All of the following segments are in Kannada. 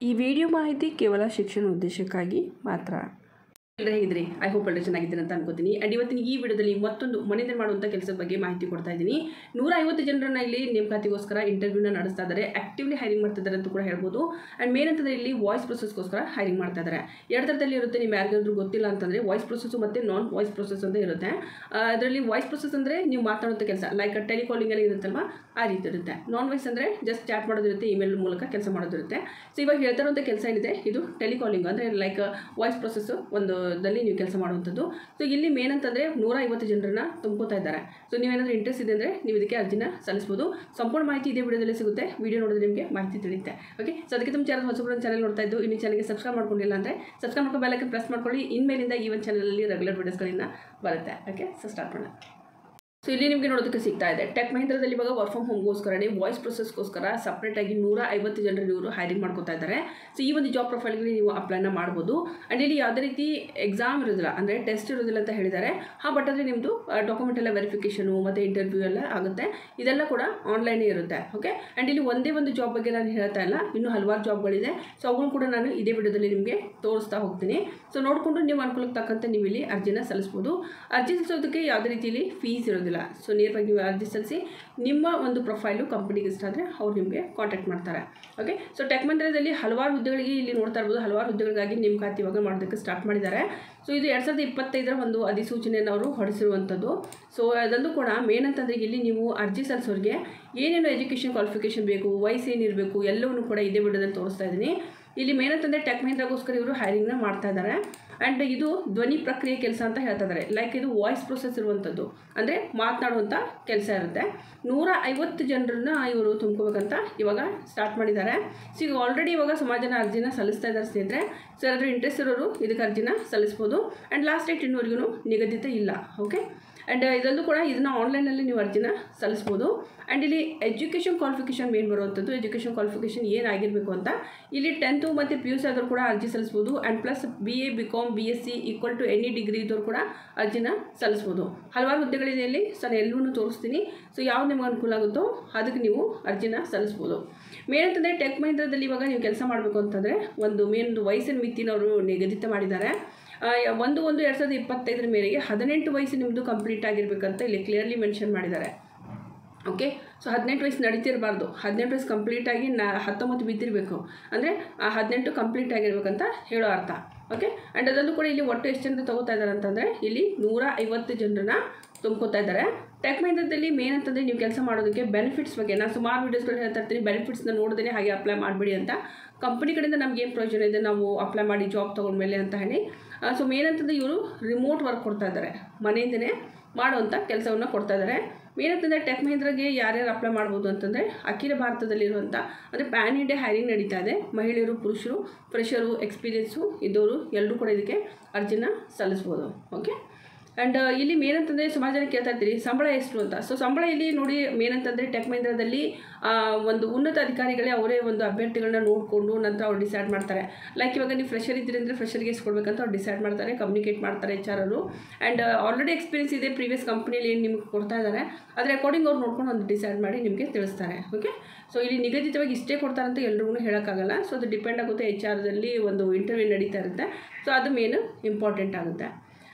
ಈ ವಿಡಿಯೋ ಮಾಹಿತಿ ಕೇವಲ ಶಿಕ್ಷಣ ಉದ್ದೇಶಕ್ಕಾಗಿ ಮಾತ್ರ. ಹೇಗಿದ್ರಿ? ಐ ಹೋಪ್ ಎಲ್ಲರೂ ಚೆನ್ನಾಗಿದ್ದೀರಿ ಅಂತ ಅನ್ಕೋತೀನಿ. ಆ್ಯಂಡ್ ಇವತ್ತಿನ ಈ ವಿಡಿಯೋದಲ್ಲಿ ಮತ್ತೊಂದು ಮನೆಯಿಂದ ಮಾಡುವಂಥ ಕೆಲಸದ ಬಗ್ಗೆ ಮಾಹಿತಿ ಕೊಡ್ತಾ ಇದ್ದೀನಿ. 150 ಜನರನ್ನ ಇಲ್ಲಿ ನೇಮಕಾತಿಗೋಸ್ಕರ ಇಂಟರ್ವ್ಯೂನ ನಡೆಸ್ತಾ ಇದ್ದಾರೆ, ಆ್ಯಕ್ಟಿವ್ಲಿ ಹೈರಿಂಗ್ ಮಾಡ್ತಾ ಇದ್ದಾರೆ ಅಂತ ಕೂಡ ಹೇಳ್ಬೋದು. ಆ್ಯಂಡ್ ಮೇನ್ ಅಂತಂದರೆ ಇಲ್ಲಿ ವಾಯ್ಸ್ ಪ್ರೊಸೆಸ್ಗೋಸ್ಕರ ಹೈರಿಂಗ್ ಮಾಡ್ತಾ ಇದ್ದಾರೆ. ಎರಡು ಥರದಲ್ಲಿ ಇರುತ್ತೆ. ನೀವು ಯಾರಿಗಾದ್ರೂ ಗೊತ್ತಿಲ್ಲ ಅಂತಂದರೆ ವಾಯ್ಸ್ ಪ್ರೊಸೆಸ್ಸು ಮತ್ತು ನಾನ್ ವಾಯ್ಸ್ ಪ್ರೊಸೆಸ್ ಅಂತ ಇರುತ್ತೆ. ಅದರಲ್ಲಿ ವಾಯ್ಸ್ ಪ್ರೊಸೆಸ್ ಅಂದರೆ ನೀವು ಮಾತಾಡುವಂಥ ಕೆಲಸ, ಲೈಕ್ ಟೆಲಿಕಾಲಿಂಗಲ್ಲಿ ಇರುತ್ತಲ್ವ ಆ ರೀತಿ ಇರುತ್ತೆ. ನಾನ್ ವಾಯ್ಸ್ ಅಂದರೆ ಜಸ್ಟ್ ಚಾಟ್ ಮಾಡೋದಿರುತ್ತೆ, ಇಮೇಲ್ ಮೂಲಕ ಕೆಲಸ ಮಾಡೋದಿರುತ್ತೆ. ಸೊ ಇವಾಗ ಹೇಳ್ತಾ ಇರುವಂಥ ಕೆಲಸ ಏನಿದೆ ಇದು ಟೆಲಿಕಾಲಿಂಗ್ ಅಂದರೆ ಲೈಕ್ ವಾಯ್ಸ್ ಪ್ರೊಸೆಸ್ಸು ಒಂದು ದಲ್ಲಿ ನೀವು ಕೆಲಸ ಮಾಡುವಂಥದ್ದು. ಸೊ ಇಲ್ಲಿ ಮೇನ್ ಅಂತಂದರೆ 150 ಜನರನ್ನ ತುಂಬ್ಕೋತಾ ಇದ್ದಾರೆ. ಸೊ ನೀವೇನಾದರೂ ಇಂಟ್ರೆಸ್ಟ್ ಇದೆ ಅಂದರೆ ನೀವು ಇದಕ್ಕೆ ಅರ್ಜಿನ ಸಲ್ಲಿಸ್ಬೋದು. ಸಂಪೂರ್ಣ ಮಾಹಿತಿ ಇದೇ ವಿಡಿಯೋದಲ್ಲಿ ಸಿಗುತ್ತೆ. ವಿಡಿಯೋ ನೋಡಿದ್ರೆ ನಿಮಗೆ ಮಾಹಿತಿ ತಿಳಿಯುತ್ತೆ. ಓಕೆ, ಸೊ ಅದಕ್ಕೆ ನಮ್ಮ ಚಾನಲ್ ನೋಡ್ತಾ ಇದ್ದು ಇನ್ನು ಚಾನಲ್ಗೆ ಸಬ್ಸ್ಕ್ರೈಬ್ ಮಾಡ್ಕೊಂಡಿಲ್ಲ ಅಂದರೆ ಸಬ್ಸ್ಕ್ರೈಬ್ ಮಾಡ್ಕೊಂಡು ಬೆಲ್ ಐಕಾನ್ ಪ್ರೆಸ್ ಮಾಡ್ಕೊಳ್ಳಿ. ಇನ್ಮೇಲಿಂದ ಈ ಒಂದು ಚಾನಲಲ್ಲಿ ರೆಗ್ಯುಲರ್ ವಿಡಿಯೋಸ್ಗಳಿಂದ ಬರುತ್ತೆ. ಓಕೆ, ಸೊ ಸ್ಟಾರ್ಟ್ ಮಾಡೋಣ. ಸೊ ಇಲ್ಲಿ ನಿಮಗೆ ನೋಡೋದಕ್ಕೆ ಸಿಗ್ತಾ ಇದೆ ಟೆಕ್ ಮಹೀಂದ್ರದಲ್ಲಿ ಇವಾಗ ವರ್ಕ್ ಫ್ರಮ್ ಹೋಮ್ಗೋಸ್ಕರನೇ ವಾಯ್ಸ್ ಪ್ರೊಸೆಸ್ಗೋಸ್ಕರ ಸಪ್ರೇಟಾಗಿ 150 ಜನರು ಇವರು ಹೈರಿಂಗ್ ಮಾಡ್ಕೋತಾ ಇದ್ದಾರೆ. ಸೊ ಈ ಒಂದು ಜಾಬ್ ಪ್ರೊಫೈಲ್ಗೆ ನೀವು ಅಪ್ಲೈನ ಮಾಡ್ಬೋದು. ಆ್ಯಂಡ್ ಇಲ್ಲಿ ಯಾವುದೇ ರೀತಿ ಎಕ್ಸಾಮ್ ಇರೋದಿಲ್ಲ, ಅಂದರೆ ಟೆಸ್ಟ್ ಇರೋದಿಲ್ಲ ಅಂತ ಹೇಳಿದ್ದಾರೆ. ಬಟ್ ಅಂದರೆ ನಿಮ್ಮದು ಡಾಕ್ಯುಮೆಂಟ್ ಎಲ್ಲ ವೆರಿಫಿಕೇಷನು ಮತ್ತು ಇಂಟರ್ವ್ಯೂ ಎಲ್ಲ ಆಗುತ್ತೆ. ಇದೆಲ್ಲ ಕೂಡ ಆನ್ಲೈನೇ ಇರುತ್ತೆ. ಓಕೆ, ಆ್ಯಂಡ್ ಇಲ್ಲಿ ಒಂದೇ ಒಂದು ಜಾಬ್ ಬಗ್ಗೆ ನಾನು ಹೇಳ್ತಾ ಇಲ್ಲ, ಇನ್ನೂ ಹಲವಾರು ಜಾಬ್ಗಳಿದೆ. ಸೊ ಅವುಗಳು ಕೂಡ ನಾನು ಇದೇ ವಿಡಿಯೋದಲ್ಲಿ ನಿಮಗೆ ತೋರಿಸ್ತಾ ಹೋಗ್ತೀನಿ. ಸೊ ನೋಡಿಕೊಂಡು ನೀವು ಅನುಕೂಲಕ್ಕೆ ತಕ್ಕಂತೆ ನೀವು ಇಲ್ಲಿ ಅರ್ಜಿನ ಸಲ್ಲಿಸ್ಬೋದು. ಅರ್ಜಿ ಸಲ್ಲಿಸೋದಕ್ಕೆ ಯಾವುದೇ ರೀತಿಯಲ್ಲಿ ಫೀಸ್ ಇರೋದಿಲ್ಲ. ಸೊ ನೇರವಾಗಿ ನೀವು ಅರ್ಜಿ ಸಲ್ಲಿಸಿ ನಿಮ್ಮ ಒಂದು ಪ್ರೊಫೈಲು ಕಂಪನಿಗೆ ಇಷ್ಟ ಆದರೆ ಅವ್ರು ನಿಮಗೆ ಕಾಂಟ್ಯಾಕ್ಟ್ ಮಾಡ್ತಾರೆ. ಓಕೆ, ಸೊ ಟೆಕ್ ಮಹೀಂದ್ರದಲ್ಲಿ ಹಲವಾರು ಹುದ್ದೆಗಳಿಗೆ ಇಲ್ಲಿ ನೋಡ್ತಾ ಇರ್ಬೋದು, ಹಲವಾರು ಹುದ್ದೆಗಳಿಗಾಗಿ ನೇಮಕಾತಿ ಇವಾಗ ಮಾಡೋದಕ್ಕೆ ಸ್ಟಾರ್ಟ್ ಮಾಡಿದ್ದಾರೆ. ಸೊ ಇದು 2025 ಒಂದು ಅಧಿಸೂಚನೆಯನ್ನು ಅವರು ಹೊರಡಿಸಿರುವಂಥದ್ದು. ಸೊ ಅದನ್ನು ಕೂಡ ಮೇನ್ ಅಂತಂದರೆ ಇಲ್ಲಿ ನೀವು ಅರ್ಜಿ ಸಲ್ಲಿಸೋರಿಗೆ ಏನೇನು ಎಜುಕೇಷನ್ ಕ್ವಾಲಿಫಿಕೇಷನ್ ಬೇಕು, ವಯಸ್ಸು ಏನಿರಬೇಕು ಎಲ್ಲವನ್ನೂ ಕೂಡ ಇದೇ ವಿಡಿಯೋದಲ್ಲಿ ತೋರಿಸ್ತಾ ಇದ್ದೀನಿ. ಇಲ್ಲಿ ಮೇನ್ ಅಂತಂದರೆ ಟೆಕ್ ಮಹೀಂದ್ರಗೋಸ್ಕರ ಇವರು ಹೈರಿಂಗ್ನ ಮಾಡ್ತಾ ಇದ್ದಾರೆ. ಆ್ಯಂಡ್ ಇದು ಧ್ವನಿ ಪ್ರಕ್ರಿಯೆ ಕೆಲಸ ಅಂತ ಹೇಳ್ತಾ ಇದ್ದಾರೆ. ಲೈಕ್ ಇದು ವಾಯ್ಸ್ ಪ್ರೊಸೆಸ್ ಇರುವಂಥದ್ದು, ಅಂದರೆ ಮಾತನಾಡುವಂಥ ಕೆಲಸ ಇರುತ್ತೆ. 150 ಜನರನ್ನ ಇವರು ತುಂಬ್ಕೋಬೇಕಂತ ಇವಾಗ ಸ್ಟಾರ್ಟ್ ಮಾಡಿದ್ದಾರೆ. ಸೊ ಈಗ ಆಲ್ರೆಡಿ ಇವಾಗ ಸುಮಾರು ಜನ ಅರ್ಜಿನ ಸಲ್ಲಿಸ್ತಾ ಇದ್ದಾರೆ ಸ್ನೇಹಿತರೆ. ಸೊ ಯಾರಾದರೂ ಇಂಟ್ರೆಸ್ಟ್ ಇರೋರು ಇದಕ್ಕೆ ಅರ್ಜಿನ ಸಲ್ಲಿಸ್ಬೋದು. ಆ್ಯಂಡ್ ಲಾಸ್ಟ್ ಡೇಟ್ ಇನ್ನೂವರೆಗೂ ನಿಗದಿತ ಇಲ್ಲ. ಓಕೆ, ಆ್ಯಂಡ್ ಇದೊಂದು ಕೂಡ ಇದನ್ನು ಆನ್ಲೈನಲ್ಲಿ ನೀವು ಅರ್ಜಿನ ಸಲ್ಲಿಸ್ಬೋದು. ಆ್ಯಂಡ್ ಇಲ್ಲಿ ಎಜುಕೇಷನ್ ಕ್ವಾಲಿಫಿಕೇಷನ್ ಮೇನ್ ಬರುವಂಥದ್ದು. ಎಜುಕೇಷನ್ ಕ್ವಾಲಿಫಿಕೇಷನ್ ಏನಾಗಿರಬೇಕು ಅಂತ ಇಲ್ಲಿ 10th ಮತ್ತು PUC ಆದರೂ ಕೂಡ ಅರ್ಜಿ ಸಲ್ಲಿಸ್ಬೋದು. And plus BA BCom BSc equal to any degree ಇದ್ದವರು ಕೂಡ ಅರ್ಜಿನ ಸಲ್ಲಿಸ್ಬೋದು. ಹಲವಾರು ಹುದ್ದೆಗಳಿದೆ ಇಲ್ಲಿ. ಸೊ ನಾನು ಎಲ್ಲವನ್ನೂ ತೋರಿಸ್ತೀನಿ. ಸೊ ಯಾವ್ದು ನಿಮ್ಗೆ ಅನುಕೂಲ ಆಗುತ್ತೋ ಅದಕ್ಕೆ ನೀವು ಅರ್ಜಿನ ಸಲ್ಲಿಸ್ಬೋದು. ಮೇನ್ ಅಂತಂದರೆ ಟೆಕ್ ಮಹೀಂದ್ರದಲ್ಲಿ ಇವಾಗ ನೀವು ಕೆಲಸ ಮಾಡಬೇಕು ಅಂತಂದರೆ ಒಂದು ವಯಸ್ಸಿನ ಮಿತಿನ ಅವರು ನಿಗದಿತ ಮಾಡಿದ್ದಾರೆ. 1/1/2025 ಮೇರೆಗೆ 18 ವಯಸ್ಸು ನಿಮ್ಮದು ಕಂಪ್ಲೀಟ್ ಆಗಿರಬೇಕಂತ ಇಲ್ಲಿ ಕ್ಲಿಯರ್ಲಿ ಮೆನ್ಷನ್ ಮಾಡಿದ್ದಾರೆ. ಓಕೆ, ಸೊ 18 ವಯಸ್ಸು ನಡೀತಿರಬಾರ್ದು, 18 ವಯಸ್ಸು ಕಂಪ್ಲೀಟಾಗಿ 19 ಬಿದ್ದಿರಬೇಕು, ಅಂದರೆ ಆ 18 ಕಂಪ್ಲೀಟ್ ಆಗಿರ್ಬೇಕಂತ ಹೇಳೋ ಅರ್ಥ. ಓಕೆ, ಆ್ಯಂಡ್ ಅದನ್ನು ಕೂಡ ಇಲ್ಲಿ ಒಟ್ಟು ಎಷ್ಟು ಜನ ತೊಗೋತಾ ಇದ್ದಾರೆ ಅಂತಂದರೆ ಇಲ್ಲಿ 150 ಜನರನ್ನ ತುಂಬ್ಕೋತಾ ಇದ್ದಾರೆ. ಟೆಕ್ ಮಹೀಂದ್ರದಲ್ಲಿ ಮೇನ್ ಅಂತಂದರೆ ನೀವು ಕೆಲಸ ಮಾಡೋದಕ್ಕೆ ಬೆನಿಫಿಟ್ಸ್ ಬಗ್ಗೆ ನಾನು ಸುಮಾರು ವೀಡಿಯೋಸ್ಗಳು ಹೇಳ್ತಾ ಇರ್ತೀನಿ. ಬೆನಿಫಿಟ್ಸ್ನ ನೋಡಿದ್ರೆ ಹಾಗೆ ಅಪ್ಲೈ ಮಾಡಬೇಡಿ ಅಂತ. ಕಂಪ್ನಿ ಕಡೆಯಿಂದ ನಮ್ಗೆ ಏನು ಪ್ರಯೋಜನ ಇದೆ ನಾವು ಅಪ್ಲೈ ಮಾಡಿ ಜಾಬ್ ತೊಗೊಂಡ್ಮೇಲೆ ಅಂತ ಹೇಳಿ. ಸೊ ಮೇನ್ ಅಂತಂದರೆ ಇವರು ರಿಮೋಟ್ ವರ್ಕ್ ಕೊಡ್ತಾ ಇದ್ದಾರೆ, ಮನೆಯಿಂದನೇ ಮಾಡುವಂಥ ಕೆಲಸವನ್ನು ಕೊಡ್ತಾ ಇದ್ದಾರೆ. ಮೇನ್ ಅಂತಂದರೆ ಟೆಕ್ ಮಹೀಂದ್ರಗೆ ಯಾರ್ಯಾರು ಅಪ್ಲೈ ಮಾಡ್ಬೋದು ಅಂತಂದರೆ ಅಖಿಲ ಭಾರತದಲ್ಲಿರುವಂಥ ಅಂದರೆ ಪ್ಯಾನ್ ಇಂಡಿಯಾ ಹೈರಿಂಗ್ ನಡೀತಾ ಇದೆ. ಮಹಿಳೆಯರು, ಪುರುಷರು, ಫ್ರೆಷರು, ಎಕ್ಸ್ಪೀರಿಯನ್ಸು ಇದ್ದವರು ಎಲ್ಲರೂ ಕೂಡ ಇದಕ್ಕೆ ಅರ್ಜಿನ ಸಲ್ಲಿಸ್ಬೋದು. ಓಕೆ, ಆ್ಯಂಡ್ ಇಲ್ಲಿ ಮೇನ್ ಅಂತಂದರೆ ಸುಮಾರು ಜನ ಕೇಳ್ತಾ ಇರ್ತೀರಿ ಸಂಬಳ ಎಷ್ಟು ಅಂತ. ಸೊ ಸಂಬಳ ಇಲ್ಲಿ ನೋಡಿ ಮೇನ್ ಅಂತಂದರೆ ಟೆಕ್ ಮಹೀಂದ್ರದಲ್ಲಿ ಒಂದು ಉನ್ನತ ಅಧಿಕಾರಿಗಳೇ ಅವರೇ ಒಂದು ಅಭ್ಯರ್ಥಿಗಳನ್ನ ನೋಡಿಕೊಂಡು ನಂತರ ಅವ್ರು ಡಿಸೈಡ್ ಮಾಡ್ತಾರೆ. ಲೈಕ್ ಇವಾಗ ನೀವು ಫ್ರೆಷರ್ ಇದ್ದೀರಿ ಅಂದರೆ ಫ್ರೆಷರ್ಗೆ ಎಷ್ಟು ಕೊಡಬೇಕಂತ ಅವ್ರು ಡಿಸೈಡ್ ಮಾಡ್ತಾರೆ, ಕಮ್ಯುನಿಕೇಟ್ ಮಾಡ್ತಾರೆ HR ಅವರು. ಆ್ಯಂಡ್ ಆಲ್ರೆಡಿ ಎಕ್ಸ್ಪೀರಿಯನ್ಸ್ ಇದೆ ಪ್ರೀವಿಯಸ್ ಕಂಪ್ನಿಯಲ್ಲಿ ಏನು ನಿಮ್ಗೆ ಕೊಡ್ತಾ ಇದ್ದಾರೆ ಅದರ ಅಕಾರ್ಡಿಂಗ್ ಅವ್ರು ನೋಡ್ಕೊಂಡು ಒಂದು ಡಿಸೈಡ್ ಮಾಡಿ ನಿಮಗೆ ತಿಳಿಸ್ತಾರೆ. ಓಕೆ, ಸೊ ಇಲ್ಲಿ ನಿಗದಿತವಾಗಿ ಇಷ್ಟೇ ಕೊಡ್ತಾರಂತ ಎಲ್ರಿಗೂ ಹೇಳೋಕ್ಕಾಗಲ್ಲ. ಸೊ ಅದು ಡಿಪೆಂಡ್ ಆಗುತ್ತೆ. HRದಲ್ಲಿ ಒಂದು ಇಂಟರ್ವ್ಯೂ ನಡೀತಾ ಇರುತ್ತೆ. ಸೊ ಅದು ಮೇನ್ ಇಂಪಾರ್ಟೆಂಟ್ ಆಗುತ್ತೆ.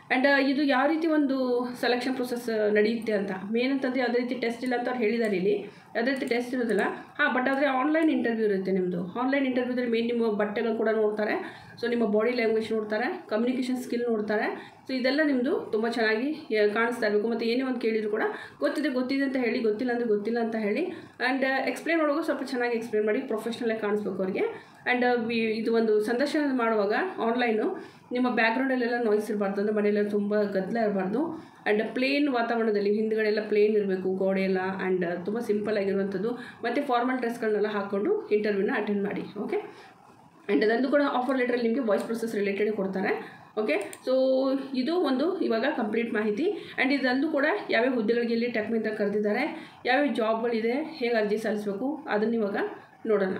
ಆ್ಯಂಡ್ ಇದು ಯಾವ ರೀತಿ ಒಂದು ಸೆಲೆಕ್ಷನ್ ಪ್ರೊಸೆಸ್ ನಡೆಯುತ್ತೆ ಅಂತ ಮೇನ್ ಅಂತಂದರೆ ಯಾವುದೇ ರೀತಿ ಟೆಸ್ಟ್ ಇಲ್ಲ ಅಂತ ಅವ್ರು ಹೇಳಿದ್ದಾರೆ. ಇಲ್ಲಿ ಯಾವುದೇ ರೀತಿ ಟೆಸ್ಟ್ ಇರೋದಿಲ್ಲ. ಬಟ್ ಆದರೆ ಆನ್ಲೈನ್ ಇಂಟರ್ವ್ಯೂ ಇರುತ್ತೆ ನಿಮ್ಮದು. ಆನ್ಲೈನ್ ಇಂಟರ್ವ್ಯೂದಲ್ಲಿ ಮೇನ್ ನಿಮ್ಮ ಬಟ್ಟೆಗಳು ಕೂಡ ನೋಡ್ತಾರೆ. ಸೊ ನಿಮ್ಮ ಬಾಡಿ ಲ್ಯಾಂಗ್ವೇಜ್ ನೋಡ್ತಾರೆ, ಕಮ್ಯುನಿಕೇಷನ್ ಸ್ಕಿಲ್ ನೋಡ್ತಾರೆ. ಸೊ ಇದೆಲ್ಲ ನಿಮ್ಮದು ತುಂಬ ಚೆನ್ನಾಗಿ ಕಾಣಿಸ್ತಾ ಇರಬೇಕು. ಮತ್ತು ಏನೇ ಒಂದು ಕೇಳಿದ್ರು ಕೂಡ ಗೊತ್ತಿದೆ ಅಂತ ಹೇಳಿ, ಗೊತ್ತಿಲ್ಲ ಅಂದರೆ ಗೊತ್ತಿಲ್ಲ ಅಂತ ಹೇಳಿ. ಆ್ಯಂಡ್ ಎಕ್ಸ್ಪ್ಲೇನ್ ಮಾಡುವಾಗ ಸ್ವಲ್ಪ ಚೆನ್ನಾಗಿ ಎಕ್ಸ್ಪ್ಲೇನ್ ಮಾಡಿ, ಪ್ರೊಫೆಷ್ನಲಾಗಿ ಕಾಣಿಸ್ಬೇಕು ಅವ್ರಿಗೆ. ಆ್ಯಂಡ್ ಇದು ಒಂದು ಸಂದರ್ಶನ ಮಾಡುವಾಗ ಆನ್ಲೈನು ನಿಮ್ಮ ಬ್ಯಾಕ್ಗ್ರೌಂಡಲ್ಲೆಲ್ಲ ನಾಯ್ಸ್ ಇರಬಾರ್ದು, ಅಂದರೆ ಮನೆಯೆಲ್ಲ ತುಂಬ ಗದ್ದಲ ಇರಬಾರ್ದು. ಆ್ಯಂಡ್ ಪ್ಲೇನ್ ವಾತಾವರಣದಲ್ಲಿ ಹಿಂದ್ಗಡೆ ಎಲ್ಲ ಪ್ಲೇನ್ ಇರಬೇಕು, ಗೋಡೆ ಎಲ್ಲ. ಆ್ಯಂಡ್ ತುಂಬ ಸಿಂಪಲ್ ಆಗಿರುವಂಥದ್ದು ಮತ್ತು ಫಾರ್ಮಲ್ ಡ್ರೆಸ್ಗಳನ್ನೆಲ್ಲ ಹಾಕ್ಕೊಂಡು ಇಂಟರ್ವ್ಯೂನ ಅಟೆಂಡ್ ಮಾಡಿ. ಓಕೆ, ಆ್ಯಂಡ್ ಅದನ್ನು ಕೂಡ ಆಫರ್ ಲೆಟ್ರಲ್ಲಿ ನಿಮಗೆ ವಾಯ್ಸ್ ಪ್ರೊಸೆಸ್ ರಿಲೇಟೆಡ್ ಕೊಡ್ತಾರೆ. ಓಕೆ, ಸೊ ಇದು ಒಂದು ಇವಾಗ ಕಂಪ್ಲೀಟ್ ಮಾಹಿತಿ. ಆ್ಯಂಡ್ ಇದನ್ನು ಕೂಡ ಯಾವ್ಯಾವ ಹುದ್ದೆಗಳಿಗೆ ಇಲ್ಲಿ ಟೆಕ್ ಮಹೀಂದ್ರ ಕರೆದಿದ್ದಾರೆ, ಯಾವ್ಯಾವ ಜಾಬ್ಗಳಿದೆ, ಹೇಗೆ ಅರ್ಜಿ ಸಲ್ಲಿಸಬೇಕು ಅದನ್ನು ಇವಾಗ ನೋಡೋಣ.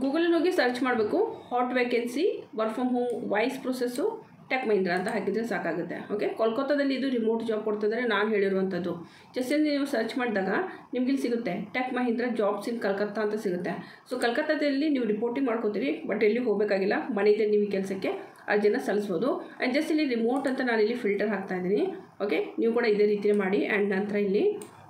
ಗೂಗಲಲ್ಲಿ ಹೋಗಿ ಸರ್ಚ್ ಮಾಡಬೇಕು hot vacancy work from home voice process tech Mahindra ಅಂತ ಹಾಕಿದರೆ ಸಾಕಾಗುತ್ತೆ. ಓಕೆ, ಕೋಲ್ಕತ್ತಾದಲ್ಲಿ ಇದು ರಿಮೋಟ್ ಜಾಬ್ ಕೊಡ್ತಿದ್ದಾರೆ ನಾನು ಹೇಳಿರುವಂಥದ್ದು. ಜಸ್ಟ್ ನೀವು ಸರ್ಚ್ ಮಾಡಿದಾಗ ನಿಮ್ಗೆ ಇಲ್ಲಿ ಸಿಗುತ್ತೆ ಟೆಕ್ ಮಹೀಂದ್ರಾ ಜಾಬ್ಸ್ ಇನ್ ಕಲ್ಕತ್ತಾ ಅಂತ ಸಿಗುತ್ತೆ. ಸೊ ಕಲ್ಕತ್ತಾದಲ್ಲಿ ನೀವು ರಿಪೋರ್ಟಿಂಗ್ ಮಾಡ್ಕೋತೀರಿ, ಬಟ್ ಎಲ್ಲಿ ಹೋಗಬೇಕಾಗಿಲ್ಲ, ಮನೆಯಿಂದ ನೀವು ಕೆಲಸಕ್ಕೆ ಅರ್ಜಿನ ಸಲ್ಲಿಸ್ಬೋದು. ಆ್ಯಂಡ್ ಜಸ್ಟ್ ಇಲ್ಲಿ ರಿಮೋಟ್ ಅಂತ ನಾನು ಇಲ್ಲಿ ಫಿಲ್ಟರ್ ಹಾಕ್ತಾ ಇದ್ದೀನಿ. ಓಕೆ, ನೀವು ಕೂಡ ಇದೇ ರೀತಿ ಮಾಡಿ. ಆ್ಯಂಡ್ ನಂತರ ಇಲ್ಲಿ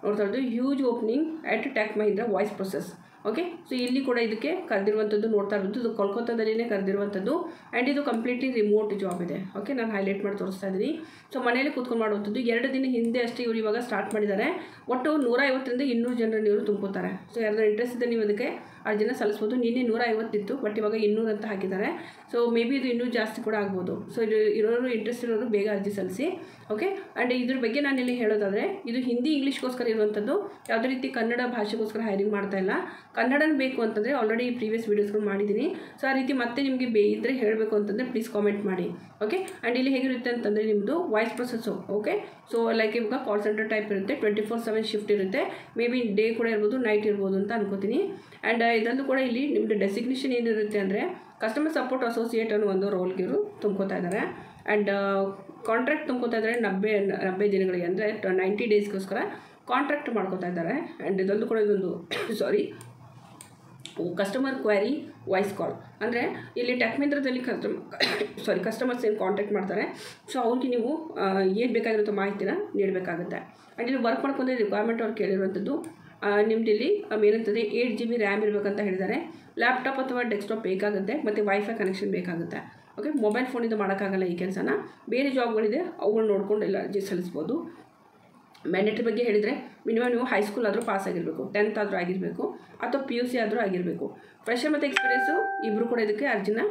ನೋಡ್ತಾ ಇರೋದು huge opening at Tech Mahindra voice process. Okay, so ಇಲ್ಲಿ ಕೂಡ ಇದಕ್ಕೆ ಕರೆದಿರುವಂಥದ್ದು ನೋಡ್ತಾ ಇರೋದು, ಇದು ಕೋಲ್ಕತ್ತಾದಲ್ಲಿನೇ ಕರೆದಿರುವಂಥದ್ದು. ಆ್ಯಂಡ್ ಇದು ಕಂಪ್ಲೀಟ್ಲಿ ರಿಮೋಟ್ ಜಾಬ್ ಇದೆ. ಓಕೆ, ನಾನು ಹೈಲೈಟ್ ಮಾಡಿ ತೋರಿಸ್ತಾ ಇದ್ದೀನಿ. ಸೊ ಮನೆಯಲ್ಲಿ ಕೂತ್ಕೊಂಡು ಮಾಡುವಂಥದ್ದು. 2 ದಿನ ಹಿಂದೆ ಅಷ್ಟೇ ಇವರು ಇವಾಗ ಸ್ಟಾರ್ಟ್ ಮಾಡಿದ್ದಾರೆ. ಒಟ್ಟು 150ರಿಂದ 200 ಜನರನ್ನು ಇವರು ತುಂಬ್ಕೋತಾರೆ. ಸೊ ಯಾರಾದ್ರೂ ಇಂಟ್ರೆಸ್ಟ್ ಇದೆ ನೀವು ಅದಕ್ಕೆ ಅರ್ಜಿನ ಸಲ್ಲಿಸ್ಬೋದು. ನಿನ್ನೆ 150 ಇತ್ತು, ಬಟ್ ಇವಾಗ 200 ಅಂತ ಹಾಕಿದ್ದಾರೆ. ಸೊ ಮೇ ಬಿ ಇದು ಇನ್ನೂ ಜಾಸ್ತಿ ಕೂಡ ಆಗ್ಬೋದು. ಸೊ ಇದು ಇರೋರು ಇಂಟ್ರೆಸ್ಟ್ ಇರೋರು ಬೇಗ ಅರ್ಜಿ ಸಲ್ಲಿಸಿ. ಓಕೆ, ಆ್ಯಂಡ್ ಇದ್ರ ಬಗ್ಗೆ ನಾನು ಇಲ್ಲಿ ಹೇಳೋದಾದರೆ ಇದು ಹಿಂದಿ ಇಂಗ್ಲೀಷ್ಗೋಸ್ಕರ ಇರುವಂಥದ್ದು, ಯಾವುದೇ ರೀತಿ ಕನ್ನಡ ಭಾಷೆಗೋಸ್ಕರ ಹೈರಿಂಗ್ ಮಾಡ್ತಾ ಇಲ್ಲ. ಕನ್ನಡನ ಬೇಕು ಅಂತಂದರೆ ಆಲ್ರೆಡಿ ಪ್ರೀವಿಯಸ್ ವೀಡಿಯೋಸ್ಗಳು ಮಾಡಿದ್ದೀನಿ. ಸೊ ಆ ರೀತಿ ಮತ್ತೆ ನಿಮಗೆ ಇದ್ದರೆ ಹೇಳಬೇಕು ಅಂತಂದರೆ ಪ್ಲೀಸ್ ಕಾಮೆಂಟ್ ಮಾಡಿ. ಓಕೆ, ಆ್ಯಂಡ್ ಇಲ್ಲಿ ಹೇಗಿರುತ್ತೆ ಅಂತಂದರೆ ನಿಮ್ಮದು voice process. Okay, so like ಇವಾಗ ಕಾಲ್ ಸೆಂಟರ್ ಟೈಪ್ ಇರುತ್ತೆ, 24/7 ಶಿಫ್ಟ್ ಇರುತ್ತೆ. ಮೇ ಬಿ ಡೇ ಕೂಡ ಇರ್ಬೋದು, ನೈಟ್ ಇರ್ಬೋದು ಅಂತ ಅನ್ಕೋತೀನಿ. ಆ್ಯಂಡ್ ಇದರಲ್ಲೂ ಕೂಡ ಇಲ್ಲಿ ನಿಮ್ಮದು ಡೆಸಿಗ್ನೇಷನ್ ಏನಿರುತ್ತೆ ಅಂದರೆ ಕಸ್ಟಮರ್ ಸಪೋರ್ಟ್ ಅಸೋಸಿಯೇಟ್ ಅನ್ನೋ ಒಂದು ರೋಲ್ಗೆ ಇವರು ತುಂಬ್ಕೋತಾ ಇದ್ದಾರೆ. ಆ್ಯಂಡ್ ಕಾಂಟ್ರಾಕ್ಟ್ ತುಂಬ್ಕೋತಾ ಇದ್ದಾರೆ 90 ದಿನಗಳಿಗೆ, ಅಂದರೆ 90 ಡೇಸ್ಗೋಸ್ಕರ ಕಾಂಟ್ರಾಕ್ಟ್ ಮಾಡ್ಕೋತಾ ಇದ್ದಾರೆ. ಆ್ಯಂಡ್ ಇದರಲ್ಲೂ ಕೂಡ ಇದೊಂದು ಕಸ್ಟಮರ್ ಕ್ವೈರಿ ವಾಯ್ಸ್ ಕಾಲ್, ಅಂದರೆ ಇಲ್ಲಿ ಟೆಕ್ ಮಹೀಂದ್ರಾದಲ್ಲಿ ಕಸ್ಟಮರ್ಸ್ ಏನು ಕಾಂಟ್ಯಾಕ್ಟ್ ಮಾಡ್ತಾರೆ. ಸೊ ಅವ್ರಿಗೆ ನೀವು ಏನು ಬೇಕಾಗಿರುತ್ತೋ ಮಾಹಿತಿನ ನೀಡಬೇಕಾಗುತ್ತೆ. ಆ್ಯಂಡ್ ಇಲ್ಲಿ ವರ್ಕ್ ಮಾಡ್ಕೊಂಡ್ರೆ ರಿಕ್ವೈರ್ಮೆಂಟ್ ಅವ್ರು ಕೇಳಿರುವಂಥದ್ದು ನಿಮ್ದು ಇಲ್ಲಿ ಏನಂತಂದರೆ 8 GB ರ್ಯಾಮ್ ಇರಬೇಕಂತ ಹೇಳಿದ್ದಾರೆ. ಲ್ಯಾಪ್ಟಾಪ್ ಅಥವಾ ಡೆಸ್ಕ್ಟಾಪ್ ಬೇಕಾಗುತ್ತೆ, ಮತ್ತು ವೈಫೈ ಕನೆಕ್ಷನ್ ಬೇಕಾಗುತ್ತೆ. ಓಕೆ, ಮೊಬೈಲ್ ಫೋನಿಂದ ಮಾಡೋಕ್ಕಾಗಲ್ಲ ಈ ಕೆಲಸನ. ಬೇರೆ ಜಾಬ್ಗಳಿದೆ, ಅವುಗಳು ನೋಡ್ಕೊಂಡು ಎಲ್ಲ ಅರ್ಜಿ ಸಲ್ಲಿಸ್ಬೋದು. ಮ್ಯಾಂಡೇಟ್ರಿ ಬಗ್ಗೆ ಹೇಳಿದರೆ ಮಿನಿಮಮ್ ನೀವು ಹೈಸ್ಕೂಲ್ ಆದರೂ ಪಾಸ್ ಆಗಿರಬೇಕು, 10th ಆದರೂ ಆಗಿರಬೇಕು, ಅಥವಾ PUC ಆದರೂ ಆಗಿರಬೇಕು. ಫ್ರೆಶರ್ ಮತ್ತು ಎಕ್ಸ್ಪೀರಿಯೆನ್ಸು ಇಬ್ಬರು ಕೂಡ ಇದಕ್ಕೆ ಅರ್ಜಿನ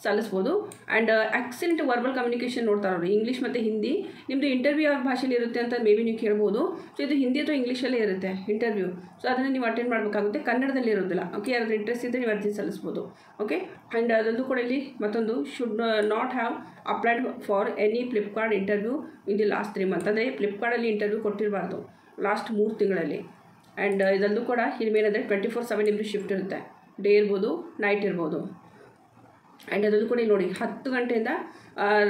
ಸಲ್ಲಿಸ್ಬೋದು. ಆ್ಯಂಡ್ ಎಕ್ಸಲೆಂಟ್ ವರ್ಬಲ್ ಕಮ್ಯುನಿಕೇಷನ್ ನೋಡ್ತಾ ಇರೋರು ಇಂಗ್ಲೀಷ್ ಮತ್ತು ಹಿಂದಿ. ನಿಮ್ಮದು ಇಂಟರ್ವ್ಯೂ ಯಾವ ಭಾಷೆಯಲ್ಲಿ ಇರುತ್ತೆ ಅಂತ ಮೇ ಬಿ ನೀವು ಕೇಳ್ಬೋದು. ಸೊ ಇದು ಹಿಂದಿ ಅಥವಾ ಇಂಗ್ಲೀಷಲ್ಲೇ ಇರುತ್ತೆ ಇಂಟರ್ವ್ಯೂ. ಸೊ ಅದನ್ನು ನೀವು ಅಟೆಂಡ್ ಮಾಡಬೇಕಾಗುತ್ತೆ, ಕನ್ನಡದಲ್ಲಿ ಇರೋದಿಲ್ಲ. ಓಕೆ, ಯಾರಾದರೂ ಇಂಟ್ರೆಸ್ಟ್ ಇದ್ದರೆ ನೀವು ಅರ್ಜಿ ಸಲ್ಲಿಸ್ಬೋದು. ಓಕೆ, ಆ್ಯಂಡ್ ಅದೊಂದು ಕೂಡ ಇಲ್ಲಿ ಮತ್ತೊಂದು should not have applied for any Flipkart interview in the last 3 months. ಅಂದರೆ ಫ್ಲಿಪ್ಕಾರ್ಟಲ್ಲಿ ಇಂಟರ್ವ್ಯೂ ಕೊಟ್ಟಿರಬಾರ್ದು ಲಾಸ್ಟ್ 3 ತಿಂಗಳಲ್ಲಿ. ಆ್ಯಂಡ್ ಇದರಲ್ಲೂ ಕೂಡ ಇಲ್ಲಿ ಮೇನಂದರೆ 24/7 ನಿಮ್ಮದು ಶಿಫ್ಟ್ ಇರುತ್ತೆ, ಡೇ ಇರ್ಬೋದು, ನೈಟ್ ಇರ್ಬೋದು. ಆ್ಯಂಡ್ ಅದರಲ್ಲೂ ಕೂಡ ನೋಡಿ 10 ಗಂಟೆಯಿಂದ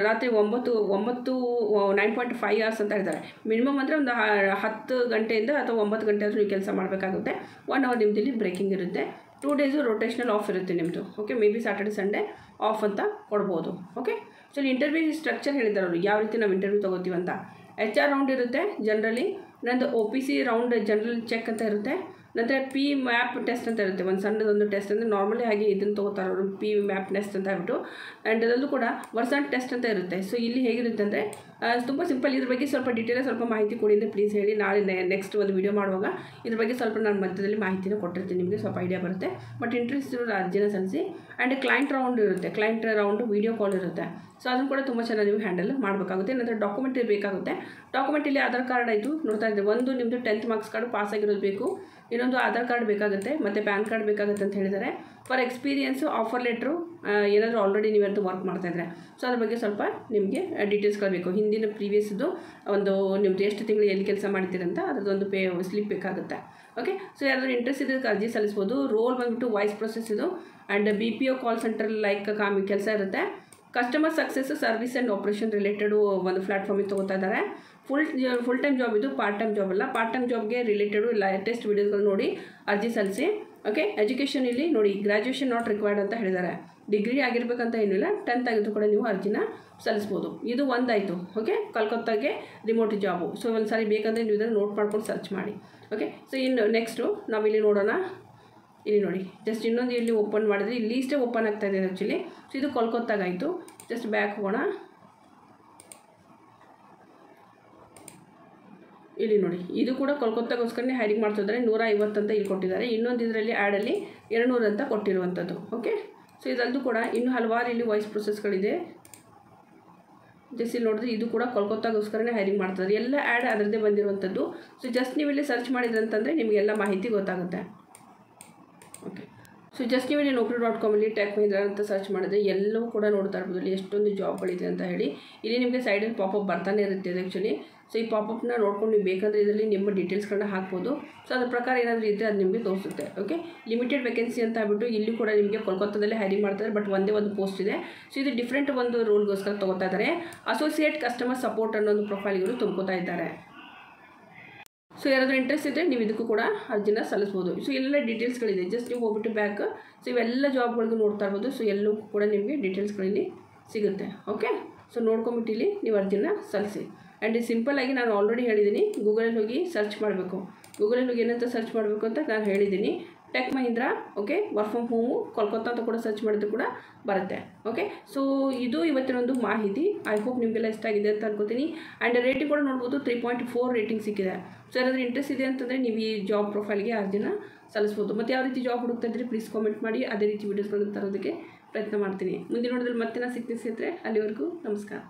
ರಾತ್ರಿ 9.5 hours ಅಂತ ಹೇಳ್ತಾರೆ. ಮಿನಿಮಮ್ ಅಂದರೆ ಒಂದು 10 ಗಂಟೆಯಿಂದ ಅಥವಾ 9 ಗಂಟೆ ಆದರೂ ನೀವು ಕೆಲಸ ಮಾಡಬೇಕಾಗುತ್ತೆ. 1 hour ನಿಮ್ಮದಿಲ್ಲಿ ಬ್ರೇಕಿಂಗ್ ಇರುತ್ತೆ. 2 days ರೋಟೇಷನಲ್ ಆಫ್ ಇರುತ್ತೆ ನಿಮ್ಮದು. Okay, may be Saturday Sunday of ಅಂತ ಕೊಡ್ಬೋದು. ಓಕೆ, ಸೊ ಇಲ್ಲಿ ಇಂಟರ್ವ್ಯೂ ಸ್ಟ್ರಕ್ಚರ್ ಹೇಳಿದ್ದಾರೆ ಅವರು ಯಾವ ರೀತಿ ನಾವು ಇಂಟರ್ವ್ಯೂ ತೊಗೋತೀವಿ ಅಂತ. HR ರೌಂಡ್ ಇರುತ್ತೆ ಜನರಲಿ, ನಂದು OPC ರೌಂಡ್ ಜನರಲ್ ಚೆಕ್ ಅಂತ ಇರುತ್ತೆ. ನಂತರ ಪಿ ಮ್ಯಾಪ್ ಟೆಸ್ಟ್ ಅಂತ ಇರುತ್ತೆ, ಒಂದು ಸಣ್ಣದೊಂದು ಟೆಸ್ಟ್. ಅಂದರೆ ನಾರ್ಮಲಿ ಹಾಗೆ ಇದನ್ನು ತೊಗೋತಾರೆ ಅವರು, ಪಿ ಮ್ಯಾಪ್ ಟೆಸ್ಟ್ ಅಂತ ಹೇಳ್ಬಿಟ್ಟು. ಆ್ಯಂಡ್ ಅದರಲ್ಲೂ ಕೂಡ ವರ್ಸನ್ ಟೆಸ್ಟ್ ಅಂತ ಇರುತ್ತೆ. ಸೊ ಇಲ್ಲಿ ಹೇಗಿರುತ್ತೆ ಅಂದರೆ ತುಂಬ ಸಿಂಪಲ್. ಇದ್ರ ಬಗ್ಗೆ ಸ್ವಲ್ಪ ಡೀಟೇಲಾಗಿ ಸ್ವಲ್ಪ ಮಾಹಿತಿ ಕೊಡಿ ಅಂದರೆ ಪ್ಲೀಸ್ ಹೇಳಿ. ನಾಳೆ ನೆಕ್ಸ್ಟ್ ಒಂದು ವೀಡಿಯೋ ಮಾಡುವಾಗ ಇದ್ರ ಬಗ್ಗೆ ಸ್ವಲ್ಪ ನಾನು ಮಧ್ಯದಲ್ಲಿ ಮಾಹಿತಿನ ಕೊಟ್ಟಿರ್ತೀನಿ, ನಿಮಗೆ ಸ್ವಲ್ಪ ಐಡಿಯಾ ಬರುತ್ತೆ. ಬಟ್ ಇಂಟ್ರೆಸ್ಟ್ ಇರೋ ಅರ್ಜಿನ ಸಲ್ಲಿಸಿ. ಆ್ಯಂಡ್ ಕ್ಲೈಂಟ್ ರೌಂಡ್ ಇರುತ್ತೆ, ಕ್ಲೈಂಟ್ ರೌಂಡು ವೀಡಿಯೋ ಕಾಲ್ ಇರುತ್ತೆ. ಸೊ ಅದನ್ನು ಕೂಡ ತುಂಬ ಚೆನ್ನಾಗಿ ನೀವು ಹ್ಯಾಂಡಲ್ ಮಾಡಬೇಕಾಗುತ್ತೆ. ನಂತರ ಡಾಕ್ಯುಮೆಂಟ್ ಬೇಕಾಗುತ್ತೆ. ಡಾಕ್ಯುಮೆಂಟ್ ಇಲ್ಲಿ ಆಧಾರ್ ಕಾರ್ಡ್ ಆಯಿತು ನೋಡ್ತಾ ಇದ್ದೆ, ಒಂದು ನಿಮ್ಮದು 10th ಮಾರ್ಕ್ಸ್ ಕಾರ್ಡ್ ಪಾಸ್ ಆಗಿರೋದು ಬೇಕು, ಇನ್ನೊಂದು ಆಧಾರ್ ಕಾರ್ಡ್ ಬೇಕಾಗುತ್ತೆ, ಮತ್ತು ಪ್ಯಾನ್ ಕಾರ್ಡ್ ಬೇಕಾಗುತ್ತೆ ಅಂತ ಹೇಳಿದ್ದಾರೆ. ಫಾರ್ ಎಕ್ಸ್ಪೀರಿಯೆನ್ಸು ಆಫರ್ ಲೆಟ್ರು ಏನಾದರೂ ಆಲ್ರೆಡಿ ನೀವಂತೂ ವರ್ಕ್ ಮಾಡ್ತಾಯಿದ್ರೆ ಸೊ ಅದ್ರ ಬಗ್ಗೆ ಸ್ವಲ್ಪ ನಿಮಗೆ ಡೀಟೇಲ್ಸ್ಗಳು ಬೇಕು. ಹಿಂದಿನ ಪ್ರೀವಿಯಸ್ದು ಒಂದು ನಿಮ್ಮದು ಎಷ್ಟು ತಿಂಗಳು ಎಲ್ಲಿ ಕೆಲಸ ಮಾಡ್ತೀರಂತ ಅದರದ್ದೊಂದು ಸ್ಲಿಪ್ ಬೇಕಾಗುತ್ತೆ. ಓಕೆ, ಸೊ ಯಾರಾದರೂ ಇಂಟ್ರೆಸ್ಟ್ ಇದ್ದಕ್ಕೆ ಅರ್ಜಿ ಸಲ್ಲಿಸ್ಬೋದು. ರೋಲ್ ಬಂದುಬಿಟ್ಟು ವಾಯ್ಸ್ ಪ್ರೊಸೆಸ್ ಇದು. And BPO call centre like ಕೆಲಸ ಇರುತ್ತೆ. Customer success service and operation related ಒಂದು ಪ್ಲ್ಯಾಟ್ಫಾರ್ಮಿಗೆ ತೊಗೋತಾ ಇದ್ದಾರೆ. ಫುಲ್ ಟೈಮ್ ಜಾಬ್ ಇದು, ಪಾರ್ಟ್ ಟೈಮ್ ಜಾಬ್ ಅಲ್ಲ. ಪಾರ್ಟ್ ಟೈಮ್ ಜಾಬ್ಗೆ ರಿಲೇಟೆಡು ಲೇಟೆಸ್ಟ್ ವೀಡಿಯೋಸ್ಗಳು ನೋಡಿ ಅರ್ಜಿ ಸಲ್ಲಿಸಿ. ಓಕೆ, ಎಜುಕೇಷನ್ ಇಲ್ಲಿ ನೋಡಿ ಗ್ರ್ಯಾಜುಯೇಷನ್ ನಾಟ್ ರಿಕ್ವೈರ್ಡ್ ಅಂತ ಹೇಳಿದ್ದಾರೆ. ಡಿಗ್ರಿ ಆಗಿರಬೇಕಂತ ಏನಿಲ್ಲ, 10th ಆಗಿದ್ದು ಕೂಡ ನೀವು ಅರ್ಜಿನ ಸಲ್ಲಿಸ್ಬೋದು. ಇದು ಒಂದಾಯಿತು. ಓಕೆ, ಕಲ್ಕತ್ತಾಗೆ ರಿಮೋಟ್ ಜಾಬು. ಸೊ ಒಂದು ಸಾರಿ ಬೇಕಂದರೆ ನೀವು ಇದನ್ನು ನೋಟ್ ಮಾಡ್ಕೊಂಡು ಸರ್ಚ್ ಮಾಡಿ. ಓಕೆ, ಸೊ ಇನ್ನು ನೆಕ್ಸ್ಟು ನಾವಿಲ್ಲಿ ನೋಡೋಣ. ಇಲ್ಲಿ ನೋಡಿ ಜಸ್ಟ್ ಇನ್ನೊಂದು ಇಲ್ಲಿ ಓಪನ್ ಮಾಡಿದ್ರೆ ಇಲ್ಲಿ ಇಷ್ಟೇ ಓಪನ್ ಆಗ್ತಾಯಿದೆ ಆ್ಯಕ್ಚುಲಿ. ಸೊ ಇದು ಕೋಲ್ಕತ್ತಾಗಾಯಿತು. ಜಸ್ಟ್ ಬ್ಯಾಕ್ ಹೋಗೋಣ. ಇಲ್ಲಿ ನೋಡಿ ಇದು ಕೂಡ ಕೋಲ್ಕತ್ತಾಗೋಸ್ಕರನೇ ಹೈರಿಂಗ್ ಮಾಡ್ತಿದ್ದಾರೆ. 150 ಅಂತ ಇಲ್ಲಿ ಕೊಟ್ಟಿದ್ದಾರೆ. ಇನ್ನೊಂದು ಇದರಲ್ಲಿ ಆ್ಯಡಲ್ಲಿ 200 ಅಂತ ಕೊಟ್ಟಿರುವಂಥದ್ದು. ಓಕೆ, ಸೊ ಇದರದ್ದು ಕೂಡ ಇನ್ನೂ ಹಲವಾರು ಇಲ್ಲಿ ವಾಯ್ಸ್ ಪ್ರೊಸೆಸ್ಗಳಿದೆ. ಜಸ್ಟ್ ಇಲ್ಲಿ ನೋಡಿದ್ರೆ ಇದು ಕೂಡ ಕೋಲ್ಕತ್ತಾಗೋಸ್ಕರನೇ ಹೈರಿಂಗ್ ಮಾಡ್ತಿದ್ದಾರೆ. ಎಲ್ಲ ಆ್ಯಡ್ ಅದರದ್ದೇ ಬಂದಿರುವಂಥದ್ದು. ಸೊ ಜಸ್ಟ್ ನೀವು ಇಲ್ಲಿ ಸರ್ಚ್ ಮಾಡಿದ್ರಂತಂದರೆ ನಿಮಗೆಲ್ಲ ಮಾಹಿತಿ ಗೊತ್ತಾಗುತ್ತೆ. ಓಕೆ, ಸೊ ಜಸ್ಟ್ ನೀವು ಇಲ್ಲಿ Naukri.com ಟೆಕ್ ಮಹೀಂದ್ರಾ ಅಂತ ಸರ್ಚ್ ಮಾಡಿದ್ರೆ ಎಲ್ಲವೂ ಕೂಡ ನೋಡ್ತಾ ಇರ್ಬೋದು ಇಲ್ಲಿ ಎಷ್ಟೊಂದು ಜಾಬ್ಗಳಿದೆ ಅಂತ ಹೇಳಿ. ಇಲ್ಲಿ ನಿಮಗೆ ಸೈಡಲ್ಲಿ ಪಾಪಪ್ ಬರ್ತಾನೆ ಇರುತ್ತೆ ಆ್ಯಕ್ಚುಲಿ. ಸೊ ಈ ಪಾಪಪ್ನ ನೋಡ್ಕೊಂಡು ನೀವು ಬೇಕಂದರೆ ಇದರಲ್ಲಿ ನಿಮ್ಮ ಡೀಟೇಲ್ಸ್ಗಳನ್ನ ಹಾಕ್ಬೋದು. ಸೊ ಅದ್ರ ಪ್ರಕಾರ ಏನಾದರೂ ಇದ್ದರೆ ಅದು ನಿಮಗೆ ತೋರಿಸುತ್ತೆ. ಓಕೆ, ಲಿಮಿಟೆಡ್ ವೇಕೆನ್ಸಿ ಅಂತ ಆಗ್ಬಿಟ್ಟು ಇಲ್ಲಿ ಕೂಡ ನಿಮಗೆ ಕೋಲ್ಕತ್ತಾದಲ್ಲಿ ಹೈರಿಂಗ್ ಮಾಡ್ತಾರೆ, ಬಟ್ ಒಂದೇ ಒಂದು ಪೋಸ್ಟ್ ಇದೆ. ಸೊ ಇದು ಡಿಫ್ರೆಂಟ್ ಒಂದು ರೋಲ್ಗೋಸ್ಕರ ತೊಗೋತಾ ಇದ್ದಾರೆ. ಅಸೋಸಿಯೇಟ್ ಕಸ್ಟಮರ್ ಸಪೋರ್ಟ್ ಅನ್ನೋ ಒಂದು ಪ್ರೊಫೈಲ್ ಇವರು ತುಂಬ್ಕೋತಾ ಇದ್ದಾರೆ. ಸೊ ಯಾರಾದರೂ ಇಂಟ್ರೆಸ್ಟ್ ಇದ್ದರೆ ನೀವು ಇದಕ್ಕೂ ಕೂಡ ಅರ್ಜಿನ ಸಲ್ಲಿಸ್ಬೋದು. ಸೊ ಎಲ್ಲ ಡೀಟೇಲ್ಸ್ಗಳಿದೆ, ಜಸ್ಟ್ ನೀವು ಹೋಗ್ಬಿಟ್ಟು ಬ್ಯಾಕ್ ಸೊ ಇವೆಲ್ಲ ಜಾಬ್ಗಳಿಗೂ ನೋಡ್ತಾ ಇರ್ಬೋದು. ಸೊ ಎಲ್ಲೂ ಕೂಡ ನಿಮಗೆ ಡೀಟೇಲ್ಸ್ಗಳಲ್ಲಿ ಸಿಗುತ್ತೆ. ಓಕೆ, ಸೊ ನೋಡ್ಕೊಂಬಿಟ್ಟು ಇಲ್ಲಿ ನೀವು ಅರ್ಜಿನ ಸಲ್ಲಿಸಿ. ಆ್ಯಂಡ್ ಸಿಂಪಲ್ಲಾಗಿ ನಾನು ಆಲ್ರೆಡಿ ಹೇಳಿದ್ದೀನಿ, ಗೂಗಲಲ್ಲಿ ಹೋಗಿ ಸರ್ಚ್ ಮಾಡಬೇಕು. ಗೂಗಲಲ್ಲಿ ಹೋಗಿ ಏನಂತ ಸರ್ಚ್ ಮಾಡಬೇಕು ಅಂತ ನಾನು ಹೇಳಿದ್ದೀನಿ. Tech Mahindra, okay, work from home Kolkata ಅಂತ ಕೂಡ ಸರ್ಚ್ ಮಾಡಿದ್ರು ಕೂಡ ಬರುತ್ತೆ. ಓಕೆ, ಸೊ ಇದು ಇವತ್ತಿನೊಂದು ಮಾಹಿತಿ. ಐ ಹೋಪ್ ನಿಮಗೆಲ್ಲ ಇಷ್ಟ ಆಗಿದೆ ಅಂತ ಅನ್ಕೋತೀನಿ. ಆ್ಯಂಡ್ ರೇಟಿಂಗ್ ಕೂಡ ನೋಡ್ಬೋದು, 3.4 ರೇಟಿಂಗ್ ಸಿಕ್ಕಿದೆ. ಸೊ ಏನಾದರೂ ಇಂಟ್ರೆಸ್ಟ್ ಇದೆ ಅಂತಂದರೆ ನೀವು ಈ ಜಾಬ್ ಪ್ರೊಫೈಲ್ಗೆ ಅರ್ಜಿನ ಸಲ್ಲಿಸ್ಬೋದು. ಮತ್ತು ಯಾವ ರೀತಿ ಜಾಬ್ ಹುಡುಕ್ತಾ ಇದ್ದರೆ ಪ್ಲೀಸ್ ಕಾಮೆಂಟ್ ಮಾಡಿ, ಅದೇ ರೀತಿ ವೀಡಿಯೋಸ್ಗಳನ್ನು ತರೋದಕ್ಕೆ ಪ್ರಯತ್ನ ಮಾಡ್ತೀನಿ. ಮುಂದಿನ ನೋಡೋದ್ರಲ್ಲಿ ಮತ್ತೆ ನಾನು ಸಿಗ್ತೀನಿ ಸ್ನೇಹಿತರೆ. ಅಲ್ಲಿವರೆಗೂ ನಮಸ್ಕಾರ.